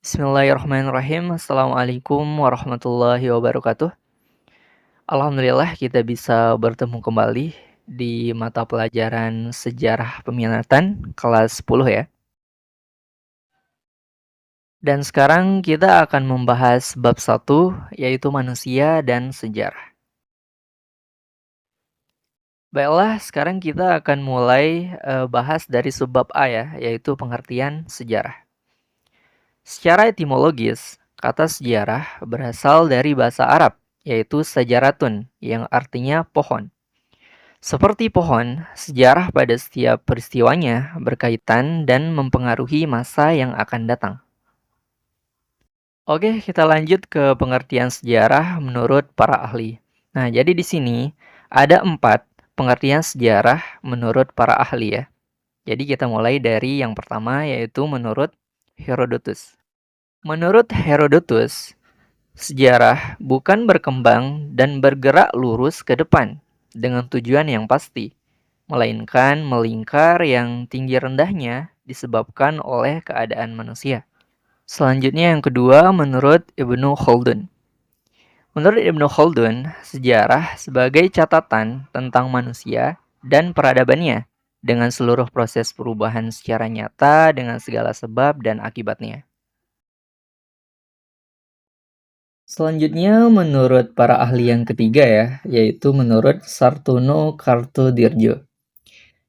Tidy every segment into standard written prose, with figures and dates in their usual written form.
Bismillahirrahmanirrahim. Assalamualaikum warahmatullahi wabarakatuh. Alhamdulillah kita bisa bertemu kembali di mata pelajaran Sejarah Peminatan kelas 10 ya. Dan sekarang kita akan membahas bab 1 yaitu manusia dan sejarah. Baiklah, sekarang kita akan mulai bahas dari subbab A ya, yaitu pengertian sejarah. Secara etimologis, kata sejarah berasal dari bahasa Arab, yaitu sajaratun, yang artinya pohon. Seperti pohon, sejarah pada setiap peristiwanya berkaitan dan mempengaruhi masa yang akan datang. Oke, kita lanjut ke pengertian sejarah menurut para ahli. Nah, jadi di sini ada 4 pengertian sejarah menurut para ahli ya. Jadi kita mulai dari yang pertama yaitu menurut Herodotus. Menurut Herodotus, sejarah bukan berkembang dan bergerak lurus ke depan dengan tujuan yang pasti, melainkan melingkar yang tinggi rendahnya disebabkan oleh keadaan manusia. Selanjutnya yang kedua menurut Ibnu Khaldun. Menurut Ibnu Khaldun, sejarah sebagai catatan tentang manusia dan peradabannya dengan seluruh proses perubahan secara nyata dengan segala sebab dan akibatnya. Selanjutnya menurut para ahli yang ketiga ya, yaitu menurut Sartono Kartodirjo.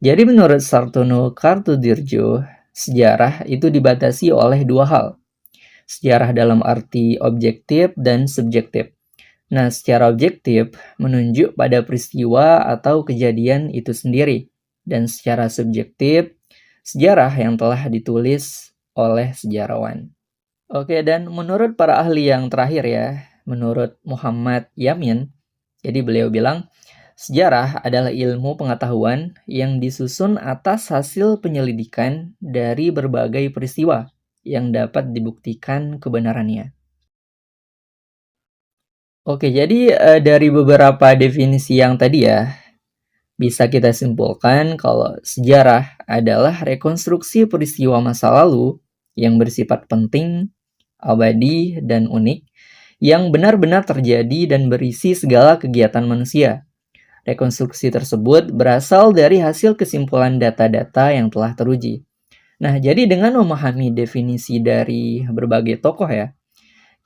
Jadi menurut Sartono Kartodirjo, sejarah itu dibatasi oleh dua hal. Sejarah dalam arti objektif dan subjektif. Nah, secara objektif menunjuk pada peristiwa atau kejadian itu sendiri. Dan secara subjektif, sejarah yang telah ditulis oleh sejarawan. Oke, dan menurut para ahli yang terakhir ya, menurut Muhammad Yamin, jadi beliau bilang, sejarah adalah ilmu pengetahuan yang disusun atas hasil penyelidikan dari berbagai peristiwa yang dapat dibuktikan kebenarannya. Oke, jadi dari beberapa definisi yang tadi ya, bisa kita simpulkan kalau sejarah adalah rekonstruksi peristiwa masa lalu yang bersifat penting, abadi, dan unik yang benar-benar terjadi dan berisi segala kegiatan manusia. Rekonstruksi tersebut berasal dari hasil kesimpulan data-data yang telah teruji. Nah, jadi dengan memahami definisi dari berbagai tokoh ya,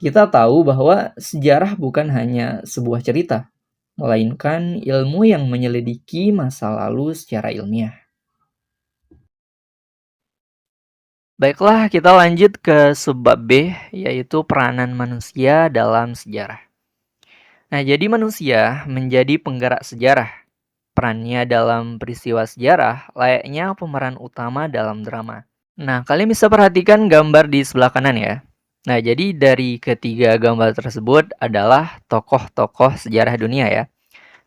kita tahu bahwa sejarah bukan hanya sebuah cerita, melainkan ilmu yang menyelidiki masa lalu secara ilmiah. Baiklah, kita lanjut ke subbab B, yaitu peranan manusia dalam sejarah. Nah, jadi manusia menjadi penggerak sejarah. Perannya dalam peristiwa sejarah layaknya pemeran utama dalam drama. Nah, kalian bisa perhatikan gambar di sebelah kanan ya. Nah, jadi dari ketiga gambar tersebut adalah tokoh-tokoh sejarah dunia ya.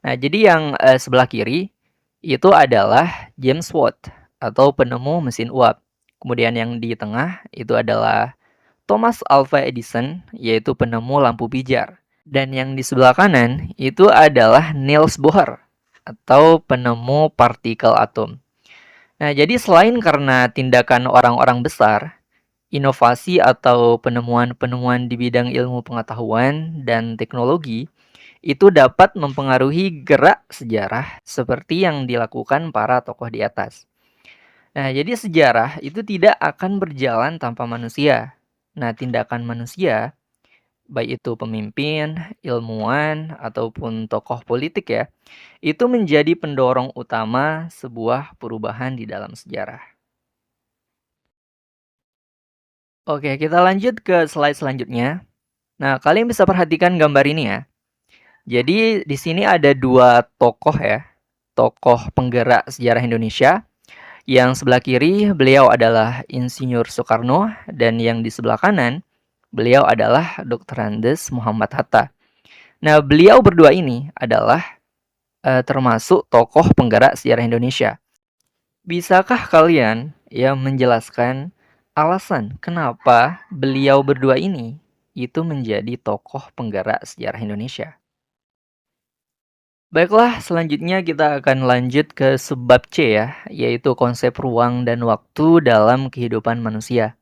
Nah, jadi yang sebelah kiri itu adalah James Watt atau penemu mesin uap. Kemudian yang di tengah itu adalah Thomas Alva Edison, yaitu penemu lampu pijar. Dan yang di sebelah kanan itu adalah Niels Bohr atau penemu partikel atom. Nah, jadi selain karena tindakan orang-orang besar, inovasi atau penemuan-penemuan di bidang ilmu pengetahuan dan teknologi itu dapat mempengaruhi gerak sejarah seperti yang dilakukan para tokoh di atas. Nah, jadi sejarah itu tidak akan berjalan tanpa manusia. Nah, tindakan manusia, baik itu pemimpin, ilmuwan, ataupun tokoh politik ya, itu menjadi pendorong utama sebuah perubahan di dalam sejarah. Oke, kita lanjut ke slide selanjutnya. Nah, kalian bisa perhatikan gambar ini ya. Jadi di sini ada dua tokoh ya, tokoh penggerak sejarah Indonesia. Yang sebelah kiri beliau adalah Insinyur Soekarno dan yang di sebelah kanan beliau adalah Dr. Andes Muhammad Hatta. Nah, beliau berdua ini adalah termasuk tokoh penggerak sejarah Indonesia. Bisakah kalian menjelaskan alasan kenapa beliau berdua ini itu menjadi tokoh penggerak sejarah Indonesia? Baiklah, selanjutnya kita akan lanjut ke subbab C ya, yaitu konsep ruang dan waktu dalam kehidupan manusia.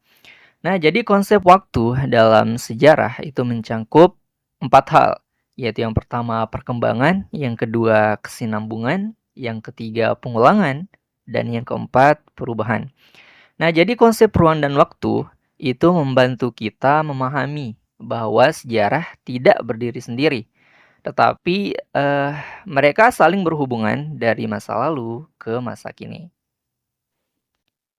Nah, jadi konsep waktu dalam sejarah itu mencangkup 4 hal, yaitu yang pertama perkembangan, yang kedua kesinambungan, yang ketiga pengulangan, dan yang keempat perubahan. Nah, jadi konsep ruang dan waktu itu membantu kita memahami bahwa sejarah tidak berdiri sendiri, tetapi mereka saling berhubungan dari masa lalu ke masa kini.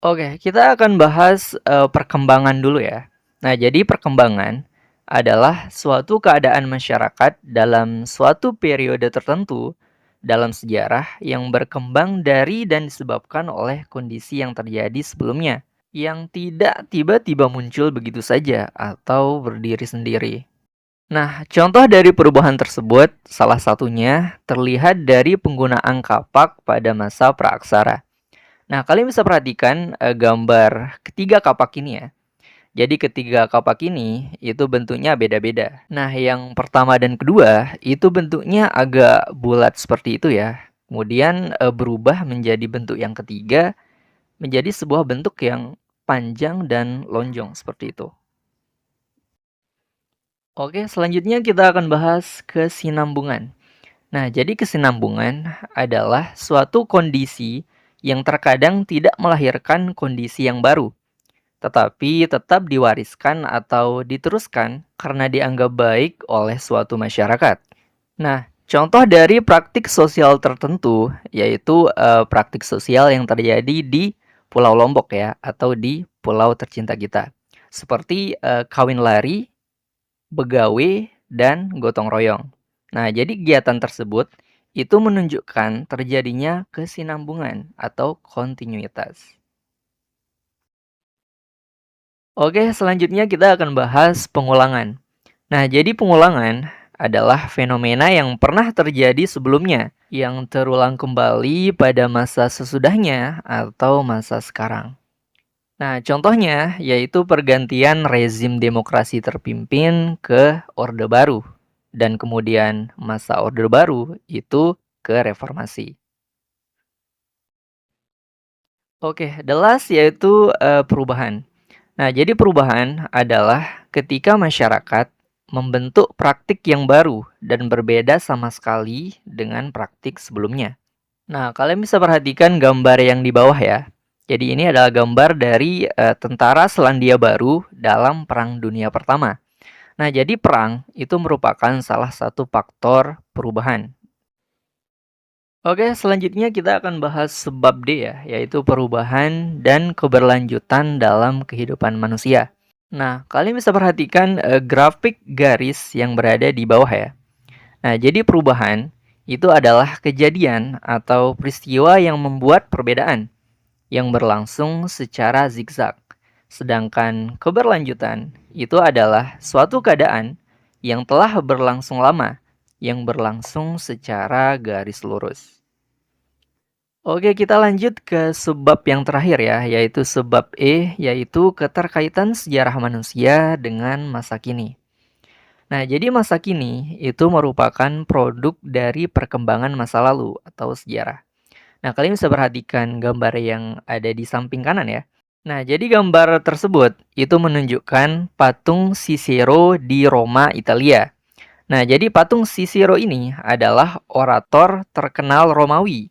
Oke, kita akan bahas perkembangan dulu ya. Nah, jadi perkembangan adalah suatu keadaan masyarakat dalam suatu periode tertentu dalam sejarah yang berkembang dari dan disebabkan oleh kondisi yang terjadi sebelumnya, yang tidak tiba-tiba muncul begitu saja atau berdiri sendiri. Nah, contoh dari perubahan tersebut salah satunya terlihat dari penggunaan kapak pada masa praaksara. Nah, kalian bisa perhatikan gambar ketiga kapak ini ya. Jadi ketiga kapak ini itu bentuknya beda-beda. Nah, yang pertama dan kedua itu bentuknya agak bulat seperti itu ya. Kemudian berubah menjadi bentuk yang ketiga menjadi sebuah bentuk yang panjang dan lonjong seperti itu. Oke, selanjutnya kita akan bahas kesinambungan. Nah, jadi kesinambungan adalah suatu kondisi yang terkadang tidak melahirkan kondisi yang baru, tetapi tetap diwariskan atau diteruskan karena dianggap baik oleh suatu masyarakat. Nah, contoh dari praktik sosial tertentu yaitu praktik sosial yang terjadi di Pulau Lombok ya, atau di pulau tercinta kita. Seperti kawin lari, begawe, dan gotong royong. Nah, jadi kegiatan tersebut itu menunjukkan terjadinya kesinambungan atau kontinuitas. Oke, selanjutnya kita akan bahas pengulangan. Nah, jadi pengulangan adalah fenomena yang pernah terjadi sebelumnya, yang terulang kembali pada masa sesudahnya atau masa sekarang. Nah, contohnya yaitu pergantian rezim demokrasi terpimpin ke Orde Baru, dan kemudian masa Orde Baru itu ke reformasi. Oke, the last yaitu perubahan. Nah, jadi perubahan adalah ketika masyarakat membentuk praktik yang baru dan berbeda sama sekali dengan praktik sebelumnya. Nah, kalian bisa perhatikan gambar yang di bawah ya. Jadi ini adalah gambar dari tentara Selandia Baru dalam Perang Dunia Pertama. Nah, jadi perang itu merupakan salah satu faktor perubahan. Oke, selanjutnya kita akan bahas sebab D ya, yaitu perubahan dan keberlanjutan dalam kehidupan manusia. Nah, kalian bisa perhatikan grafik garis yang berada di bawah ya. Nah, jadi perubahan itu adalah kejadian atau peristiwa yang membuat perbedaan yang berlangsung secara zigzag. Sedangkan keberlanjutan itu adalah suatu keadaan yang telah berlangsung lama, yang berlangsung secara garis lurus. Oke, kita lanjut ke sebab yang terakhir ya, yaitu sebab E, yaitu keterkaitan sejarah manusia dengan masa kini. Nah, jadi masa kini itu merupakan produk dari perkembangan masa lalu atau sejarah. Nah, kalian bisa perhatikan gambar yang ada di samping kanan ya. Nah, jadi gambar tersebut itu menunjukkan patung Cicero di Roma, Italia. Nah, jadi patung Cicero ini adalah orator terkenal Romawi.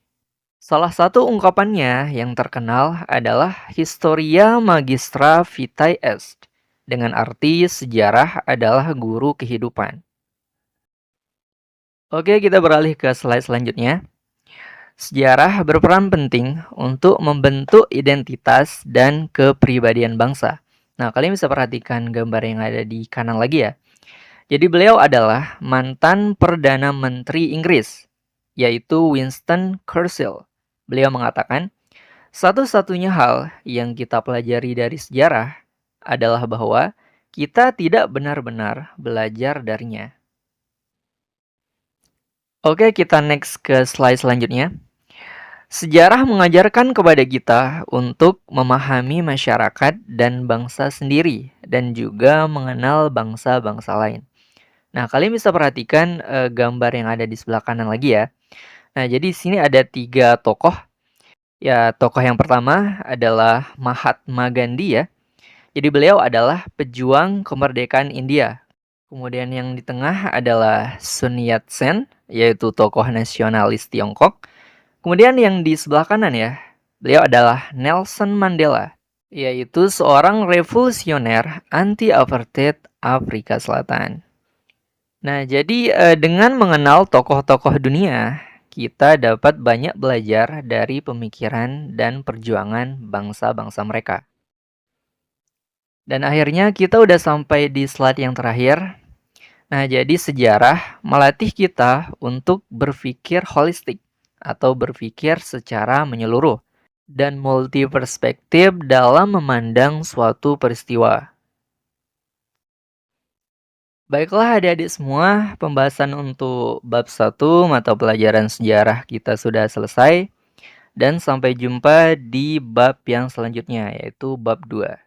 Salah satu ungkapannya yang terkenal adalah Historia Magistra Vitae Est, dengan arti sejarah adalah guru kehidupan. Oke, kita beralih ke slide selanjutnya. Sejarah berperan penting untuk membentuk identitas dan kepribadian bangsa. Nah, kalian bisa perhatikan gambar yang ada di kanan lagi ya. Jadi beliau adalah mantan Perdana Menteri Inggris, yaitu Winston Churchill. Beliau mengatakan, satu-satunya hal yang kita pelajari dari sejarah adalah bahwa kita tidak benar-benar belajar darinya. Oke, kita next ke slide selanjutnya. Sejarah mengajarkan kepada kita untuk memahami masyarakat dan bangsa sendiri dan juga mengenal bangsa-bangsa lain. Nah, kalian bisa perhatikan gambar yang ada di sebelah kanan lagi ya. Nah, jadi di sini ada 3 tokoh. Ya, tokoh yang pertama adalah Mahatma Gandhi ya. Jadi beliau adalah pejuang kemerdekaan India. Kemudian yang di tengah adalah Sun Yat-sen, yaitu tokoh nasionalis Tiongkok. Kemudian yang di sebelah kanan ya, beliau adalah Nelson Mandela, yaitu seorang revolusioner anti-apartheid Afrika Selatan. Nah, jadi dengan mengenal tokoh-tokoh dunia, kita dapat banyak belajar dari pemikiran dan perjuangan bangsa-bangsa mereka. Dan akhirnya kita udah sampai di slide yang terakhir. Nah, jadi sejarah melatih kita untuk berpikir holistik atau berpikir secara menyeluruh dan multi perspektif dalam memandang suatu peristiwa. Baiklah adik-adik semua, pembahasan untuk bab 1 mata pelajaran sejarah kita sudah selesai. Dan sampai jumpa di bab yang selanjutnya, yaitu bab 2.